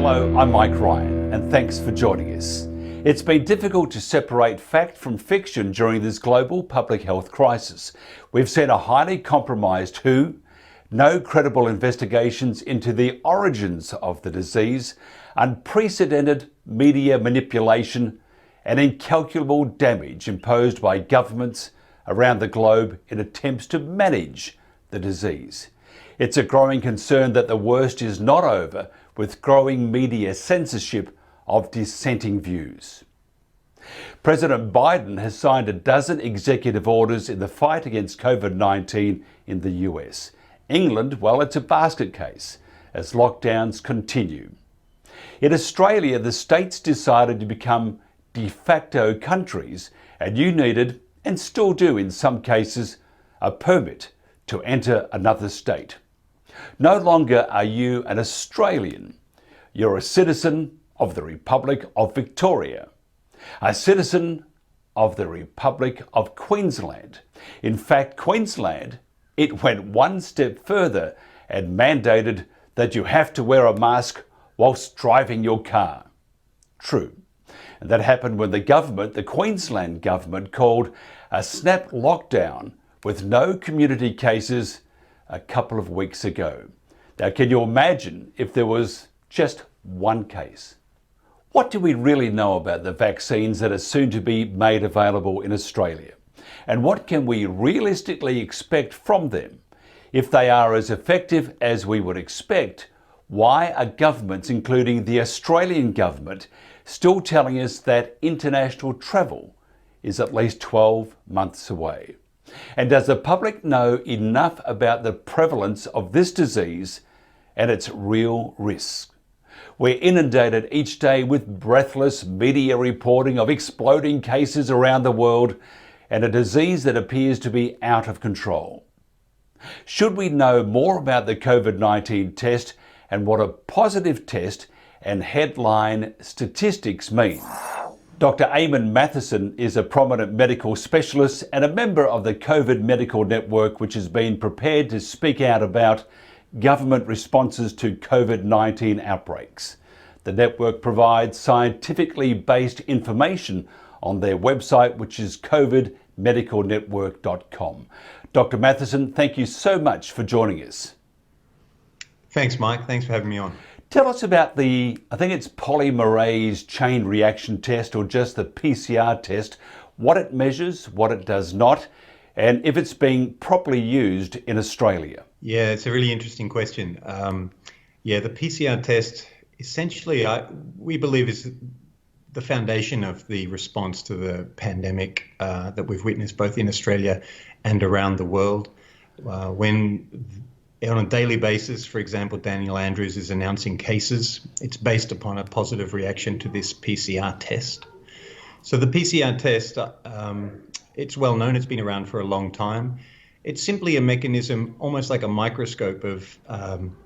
Hello, I'm Mike Ryan, and thanks for joining us. It's been difficult to separate fact from fiction during this global public health crisis. We've seen a highly compromised WHO, no credible investigations into the origins of the disease, unprecedented media manipulation, and incalculable damage imposed by governments around the globe in attempts to manage the disease. It's a growing concern that the worst is not over, with growing media censorship of dissenting views. President Biden has signed a dozen executive orders in the fight against COVID-19 in the US. England, well, it's a basket case as lockdowns continue. In Australia, the states decided to become de facto countries, and you needed, and still do in some cases, a permit to enter another state. No longer are you an Australian. You're a citizen of the Republic of Victoria, a citizen of the Republic of Queensland. In fact, Queensland, it went one step further and mandated that you have to wear a mask whilst driving your car. True. And that happened when the Queensland government, called a snap lockdown with no community cases a couple of weeks ago. Now, can you imagine if there was just one case? What do we really know about the vaccines that are soon to be made available in Australia? And what can we realistically expect from them? If they are as effective as we would expect, why are governments, including the Australian government, still telling us that international travel is at least 12 months away? And does the public know enough about the prevalence of this disease and its real risks? We're inundated each day with breathless media reporting of exploding cases around the world and a disease that appears to be out of control. Should we know more about the COVID-19 test and what a positive test and headline statistics mean? Dr. Eamon Mathieson is a prominent medical specialist and a member of the COVID Medical Network, which has been prepared to speak out about government responses to COVID-19 outbreaks. The network provides scientifically based information on their website, which is covidmedicalnetwork.com. Dr. Mathieson, thank you so much for joining us. Thanks, Mike. Thanks for having me on. Tell us about I think it's polymerase chain reaction test, or just the PCR test, what it measures, what it does not, and if it's being properly used in Australia. Yeah, it's a really interesting question. The PCR test, essentially, we believe is the foundation of the response to the pandemic that we've witnessed both in Australia and around the world. When on a daily basis, for example, Daniel Andrews is announcing cases, it's based upon a positive reaction to this PCR test. So the PCR test, it's well known, it's been around for a long time. It's simply a mechanism, almost like a microscope, of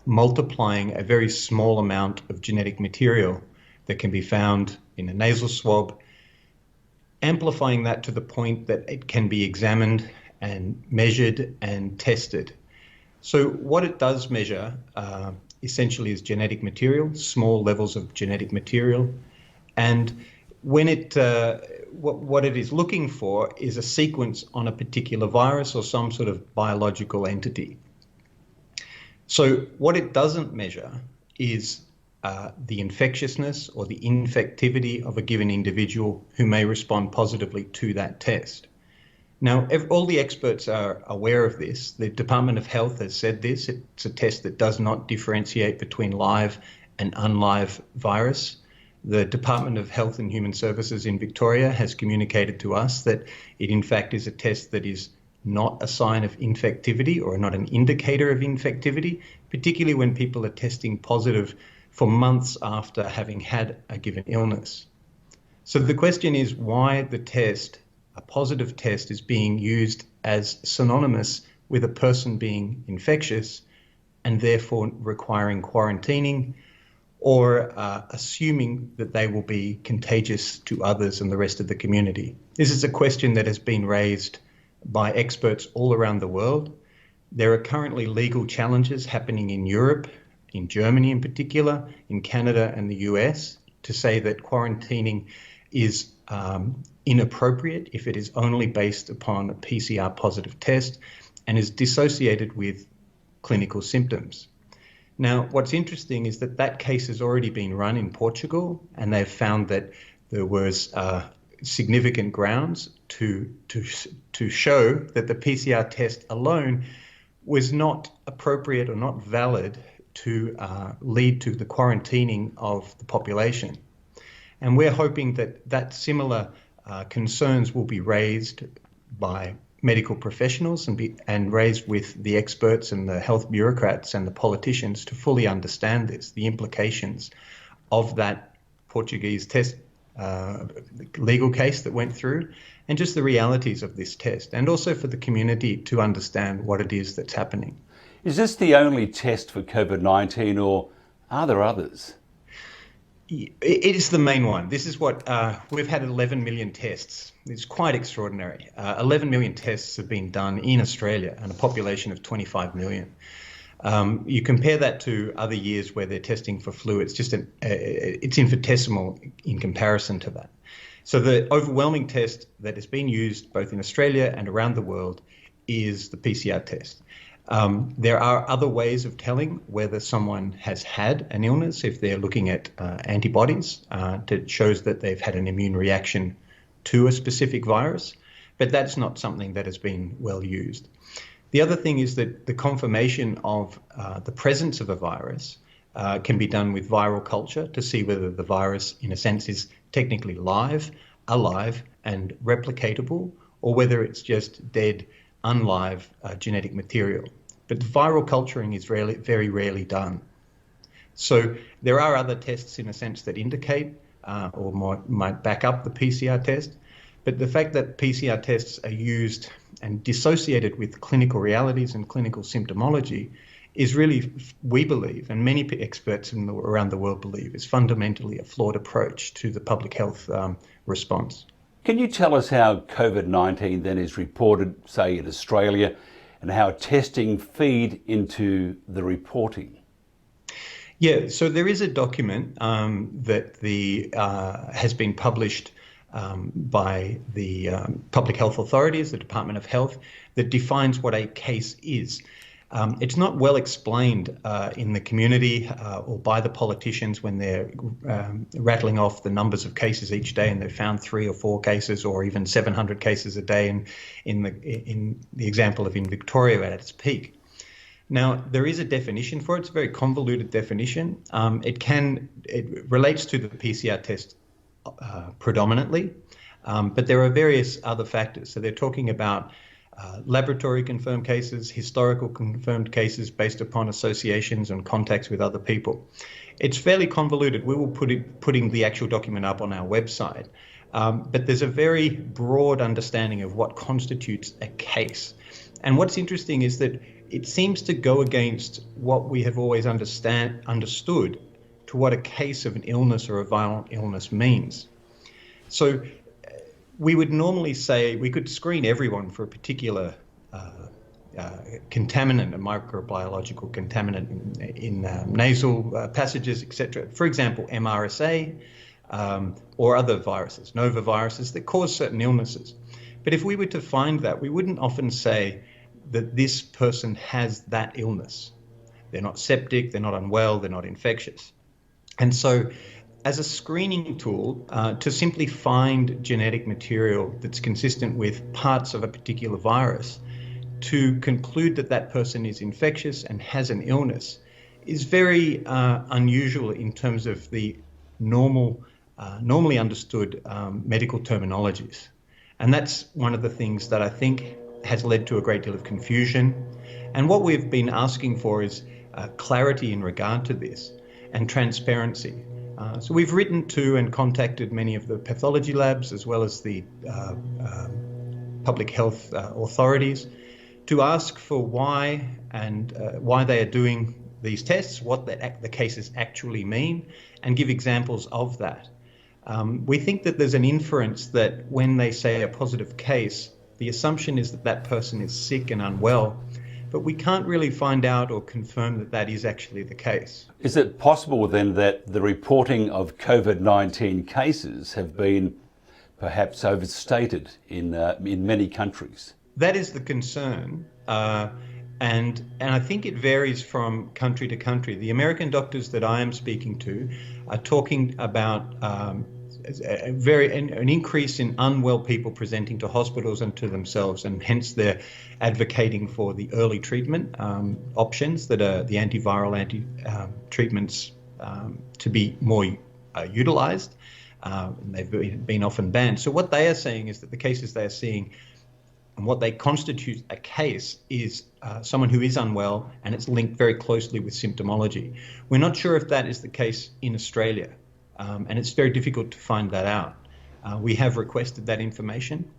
multiplying a very small amount of genetic material that can be found in a nasal swab, amplifying that to the point that it can be examined and measured and tested. So what it does measure essentially is genetic material, small levels of genetic material, and when what it is looking for is a sequence on a particular virus or some sort of biological entity. So what it doesn't measure is the infectiousness or the infectivity of a given individual who may respond positively to that test. Now, all the experts are aware of this. The Department of Health has said this. It's a test that does not differentiate between live and unlive virus. The Department of Health and Human Services in Victoria has communicated to us that it in fact is a test that is not a sign of infectivity or not an indicator of infectivity, particularly when people are testing positive for months after having had a given illness. So the question is why the test, a positive test, is being used as synonymous with a person being infectious and therefore requiring quarantining or assuming that they will be contagious to others and the rest of the community. This is a question that has been raised by experts all around the world. There are currently legal challenges happening in Europe in Germany in particular, in Canada and the US, to say that quarantining is inappropriate if it is only based upon a PCR positive test and is dissociated with clinical symptoms. Now, what's interesting is that that case has already been run in Portugal, and they've found that there was significant grounds to show that the PCR test alone was not appropriate or not valid to lead to the quarantining of the population. And we're hoping that similar concerns will be raised by medical professionals and raised with the experts and the health bureaucrats and the politicians to fully understand this, the implications of that Portuguese test legal case that went through, and just the realities of this test, and also for the community to understand what it is that's happening. Is this the only test for COVID-19, or are there others? It is the main one. This is what we've had 11 million tests. It's quite extraordinary. 11 million tests have been done in Australia and a population of 25 million. You compare that to other years where they're testing for flu, it's just it's infinitesimal in comparison to that. So the overwhelming test that has been used both in Australia and around the world is the PCR test. There are other ways of telling whether someone has had an illness if they're looking at antibodies that shows that they've had an immune reaction to a specific virus, but that's not something that has been well used. The other thing is that the confirmation of the presence of a virus can be done with viral culture to see whether the virus, in a sense, is technically live, alive, and replicatable, or whether it's just dead, unlive genetic material. But the viral culturing is very rarely done. So there are other tests, in a sense, that indicate or might back up the PCR test. But the fact that PCR tests are used and dissociated with clinical realities and clinical symptomology is really, we believe, and many experts around the world believe, is fundamentally a flawed approach to the public health response. Can you tell us how COVID-19 then is reported, say, in Australia, and how testing feed into the reporting? Yeah, so there is a document that has been published by the public health authorities, the Department of Health, that defines what a case is. It's not well explained in the community or by the politicians when they're rattling off the numbers of cases each day, and they've found 3 or 4 cases or even 700 cases a day in the example of in Victoria at its peak. Now, there is a definition for it. It's a very convoluted definition. It relates to the PCR test predominantly, but there are various other factors. So they're talking about laboratory confirmed cases, historical confirmed cases based upon associations and contacts with other people. It's fairly convoluted. We will putting the actual document up on our website, but there's a very broad understanding of what constitutes a case. And what's interesting is that it seems to go against what we have always understood to what a case of an illness or a violent illness means. So we would normally say we could screen everyone for a particular contaminant, a microbiological contaminant in nasal passages, etc. For example, MRSA or other viruses, novaviruses that cause certain illnesses. But if we were to find that, we wouldn't often say that this person has that illness. They're not septic, they're not unwell, they're not infectious. And so as a screening tool, to simply find genetic material that's consistent with parts of a particular virus, to conclude that that person is infectious and has an illness, is very unusual in terms of the normally understood medical terminologies. And that's one of the things that I think has led to a great deal of confusion. And what we've been asking for is clarity in regard to this and transparency. So we've written to and contacted many of the pathology labs as well as the public health authorities to ask for why they are doing these tests, what the cases actually mean, and give examples of that. We think that there's an inference that when they say a positive case, the assumption is that that person is sick and unwell, but we can't really find out or confirm that that is actually the case. Is it possible then that the reporting of COVID-19 cases have been perhaps overstated in many countries? That is the concern, and I think it varies from country to country. The American doctors that I am speaking to are talking about an increase in unwell people presenting to hospitals and to themselves, and hence they're advocating for the early treatment options that are the antiviral treatments to be more utilized. And they've been often banned. So what they are saying is that the cases they are seeing and what they constitute a case is someone who is unwell, and it's linked very closely with symptomology. We're not sure if that is the case in Australia, and it's very difficult to find that out. We have requested that information.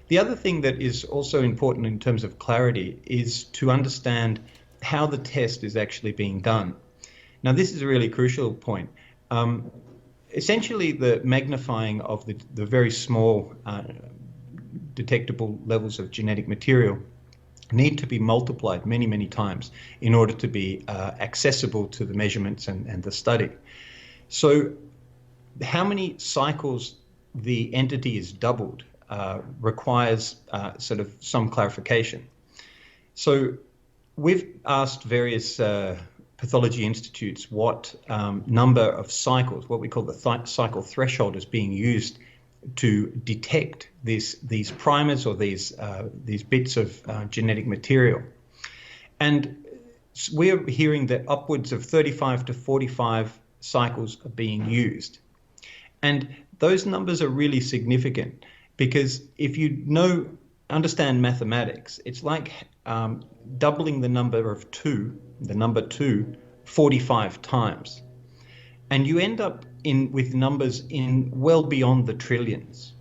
The other thing that is also important in terms of clarity is to understand how the test is actually being done. Now, this is a really crucial point. Essentially, the magnifying of the very small detectable levels of genetic material need to be multiplied many, many times in order to be accessible to the measurements and the study. So how many cycles the entity is doubled requires sort of some clarification. So we've asked various pathology institutes what number of cycles, what we call the cycle threshold, is being used to detect these primers or these bits of genetic material. And we're hearing that upwards of 35 to 45 cycles are being used. And those numbers are really significant, because if you understand mathematics, it's like doubling the number 2 45 times. And you end up with numbers in well beyond the trillions.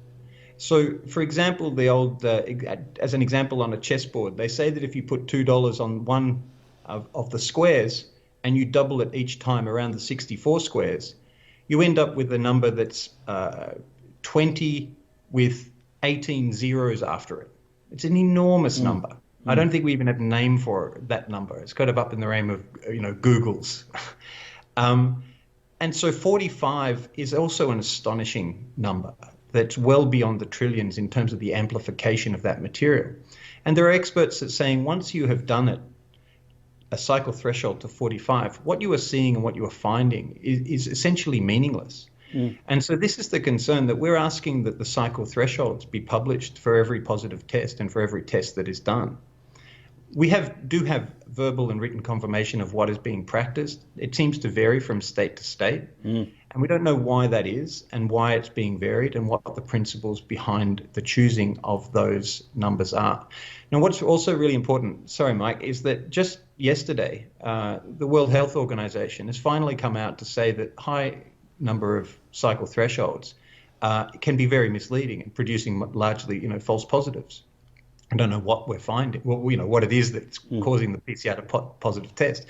So, for example, as an example on a chessboard, they say that if you put $2 on one of the squares and you double it each time around the 64 squares, you end up with a number that's 20 with 18 zeros after it. It's an enormous number. I don't think we even have a name for that number. It's kind of up in the realm of Google's. And so 45 is also an astonishing number that's well beyond the trillions in terms of the amplification of that material. And there are experts that saying once you have done it, a cycle threshold to 45, what you are seeing and what you are finding is essentially meaningless. And so this is the concern, that we're asking that the cycle thresholds be published for every positive test and for every test that is done. We do have verbal and written confirmation of what is being practiced. It seems to vary from state to state, and we don't know why that is and why it's being varied and what the principles behind the choosing of those numbers are. Now, what's also really important, sorry, Mike, is that just yesterday, the World Health Organization has finally come out to say that high number of cycle thresholds can be very misleading and producing largely, false positives. I don't know what we're finding, what it is that's causing the PCR positive test.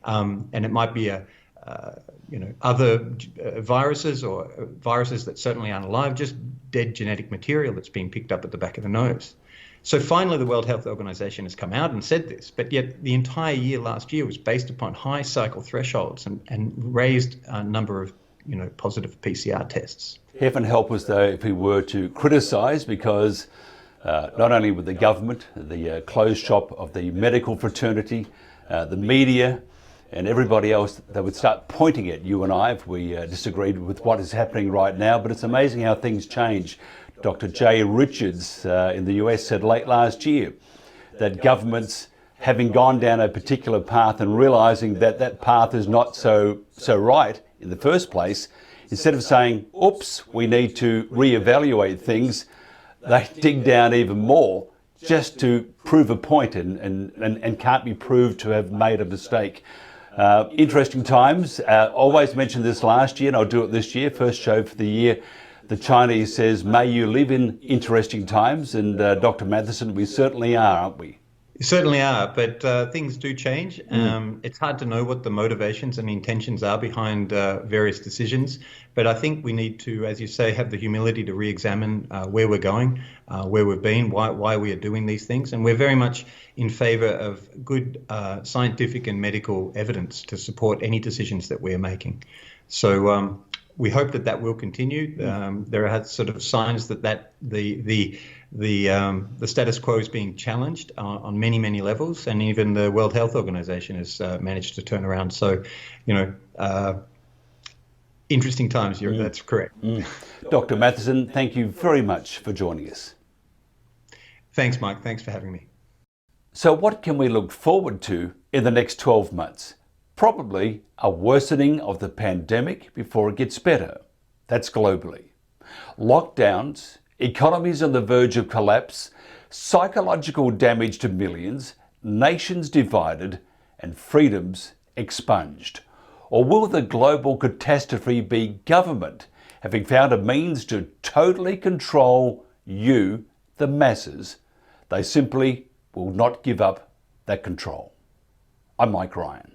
And it might be other viruses or viruses that certainly aren't alive, just dead genetic material that's being picked up at the back of the nose. So finally, the World Health Organization has come out and said this, but yet the entire year last year was based upon high cycle thresholds and raised a number of positive PCR tests. Heaven help us, though, if we were to criticise, because not only with the government, the closed shop of the medical fraternity, the media, and everybody else, they would start pointing at you and I if we disagreed with what is happening right now. But it's amazing how things change. Dr. Jay Richards in the US said late last year that governments, having gone down a particular path and realising that that path is not so right in the first place, instead of saying, oops, we need to reevaluate things, they dig down even more just to prove a point and can't be proved to have made a mistake. Interesting times. Always mentioned this last year, and I'll do it this year, first show for the year. The Chinese says, may you live in interesting times. And Dr. Matheson, we certainly are, aren't we? Certainly are, but things do change. It's hard to know what the motivations and intentions are behind various decisions. But I think we need to, as you say, have the humility to re-examine where we're going, where we've been, why we are doing these things. And we're very much in favour of good scientific and medical evidence to support any decisions that we're making. So we hope that that will continue. There are sort of signs that the status quo is being challenged on many levels, and even the World Health Organization has managed to turn around. So, interesting times. That's correct. Dr. Mathieson, thank you very much for joining us. Thanks, Mike. Thanks for having me. So what can we look forward to in the next 12 months? Probably a worsening of the pandemic before it gets better. That's globally. Lockdowns, economies on the verge of collapse, psychological damage to millions, nations divided, and freedoms expunged. Or will the global catastrophe be government having found a means to totally control you, the masses? They simply will not give up that control. I'm Mike Ryan.